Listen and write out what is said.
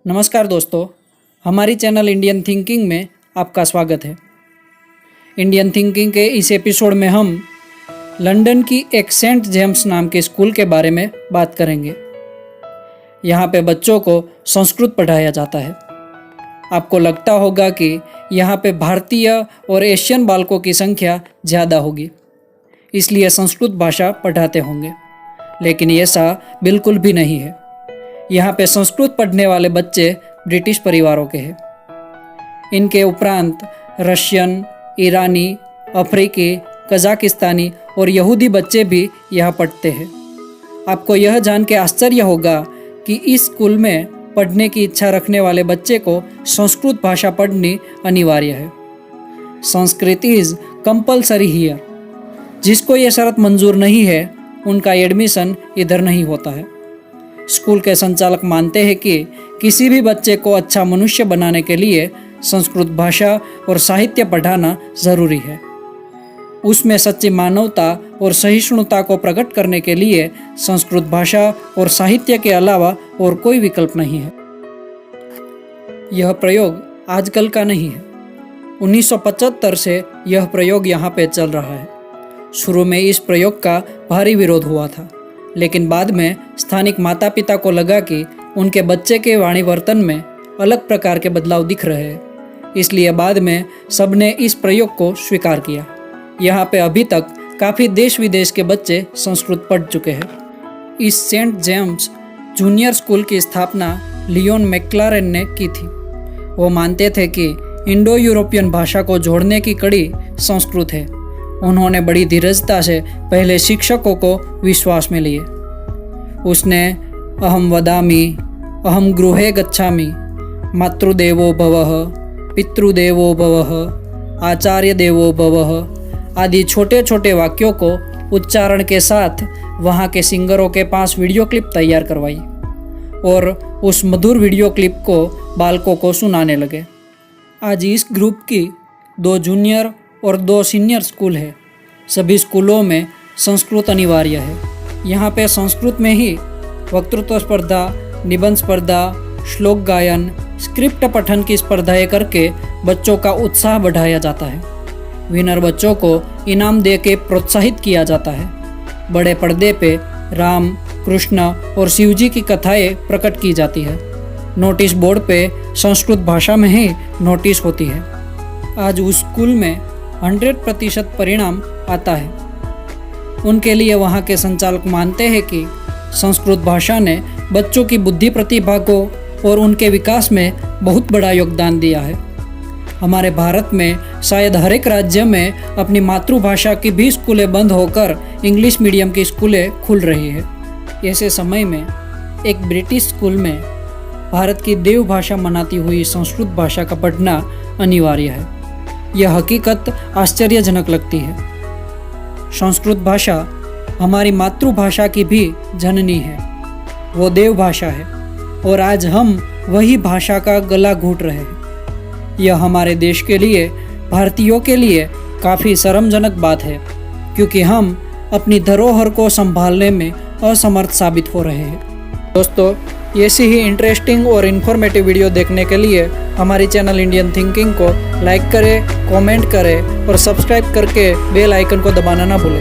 नमस्कार दोस्तों, हमारी चैनल इंडियन थिंकिंग में आपका स्वागत है। इंडियन थिंकिंग के इस एपिसोड में हम लंदन की एक सेंट जेम्स नाम के स्कूल के बारे में बात करेंगे। यहाँ पे बच्चों को संस्कृत पढ़ाया जाता है। आपको लगता होगा कि यहाँ पे भारतीय और एशियन बालकों की संख्या ज़्यादा होगी, इसलिए संस्कृत भाषा पढ़ाते होंगे, लेकिन ऐसा बिल्कुल भी नहीं है। यहाँ पे संस्कृत पढ़ने वाले बच्चे ब्रिटिश परिवारों के हैं। इनके उपरांत रशियन, ईरानी, अफ्रीकी, कजाकिस्तानी और यहूदी बच्चे भी यहाँ पढ़ते हैं। आपको यह जान के आश्चर्य होगा कि इस स्कूल में पढ़ने की इच्छा रखने वाले बच्चे को संस्कृत भाषा पढ़नी अनिवार्य है। Sanskrit is compulsory here. जिसको ये शर्त मंजूर नहीं है, उनका एडमिशन इधर नहीं होता है। स्कूल के संचालक मानते हैं कि किसी भी बच्चे को अच्छा मनुष्य बनाने के लिए संस्कृत भाषा और साहित्य पढ़ाना ज़रूरी है। उसमें सच्ची मानवता और सहिष्णुता को प्रकट करने के लिए संस्कृत भाषा और साहित्य के अलावा और कोई विकल्प नहीं है। यह प्रयोग आजकल का नहीं है। 1975 से यह प्रयोग यहाँ पे चल रहा है। शुरू में इस प्रयोग का भारी विरोध हुआ था, लेकिन बाद में स्थानिक माता पिता को लगा कि उनके बच्चे के वाणिवर्तन में अलग प्रकार के बदलाव दिख रहे हैं, इसलिए बाद में सबने इस प्रयोग को स्वीकार किया। यहाँ पे अभी तक काफ़ी देश विदेश के बच्चे संस्कृत पढ़ चुके हैं। इस सेंट जेम्स जूनियर स्कूल की स्थापना लियोन मैक्लारेन ने की थी। वो मानते थे कि इंडो यूरोपियन भाषा को जोड़ने की कड़ी संस्कृत है। उन्होंने बड़ी धीरजता से पहले शिक्षकों को विश्वास में लिए। उसने अहम वदामि, अहम गृहे गच्छामि, मातृदेवो भवः, पितृदेवो भवः, आचार्य देवो भवः आदि छोटे छोटे वाक्यों को उच्चारण के साथ वहाँ के सिंगरों के पास वीडियो क्लिप तैयार करवाई और उस मधुर वीडियो क्लिप को बालकों को सुनाने लगे। आज इस ग्रुप की 2 जूनियर और 2 सीनियर स्कूल है। सभी स्कूलों में संस्कृत अनिवार्य है। यहाँ पे संस्कृत में ही वक्तृत्व स्पर्धा, निबंध स्पर्धा, श्लोक गायन, स्क्रिप्ट पठन की स्पर्धाएं करके बच्चों का उत्साह बढ़ाया जाता है। विनर बच्चों को इनाम दे के प्रोत्साहित किया जाता है। बड़े पर्दे पे राम, कृष्ण और शिवजी की कथाएं प्रकट की जाती है। नोटिस बोर्ड पे संस्कृत भाषा में ही नोटिस होती है। आज उस स्कूल में 100% परिणाम आता है। उनके लिए वहाँ के संचालक मानते हैं कि संस्कृत भाषा ने बच्चों की बुद्धि प्रतिभा को और उनके विकास में बहुत बड़ा योगदान दिया है। हमारे भारत में शायद हर एक राज्य में अपनी मातृभाषा की भी स्कूलें बंद होकर इंग्लिश मीडियम की स्कूलें खुल रही है। ऐसे समय में एक ब्रिटिश स्कूल में भारत की देवभाषा मनाती हुई संस्कृत भाषा का पढ़ना अनिवार्य है। यह हकीकत आश्चर्यजनक लगती है। संस्कृत भाषा हमारी मातृभाषा की भी जननी है। वो देव भाषा है और आज हम वही भाषा का गला घोंट रहे हैं। यह हमारे देश के लिए, भारतीयों के लिए काफ़ी शर्मजनक बात है, क्योंकि हम अपनी धरोहर को संभालने में असमर्थ साबित हो रहे हैं। दोस्तों, ऐसी ही इंटरेस्टिंग और इन्फॉर्मेटिव वीडियो देखने के लिए हमारी चैनल इंडियन थिंकिंग को लाइक करें, कमेंट करें और सब्सक्राइब करके बेल आइकन को दबाना ना भूलें।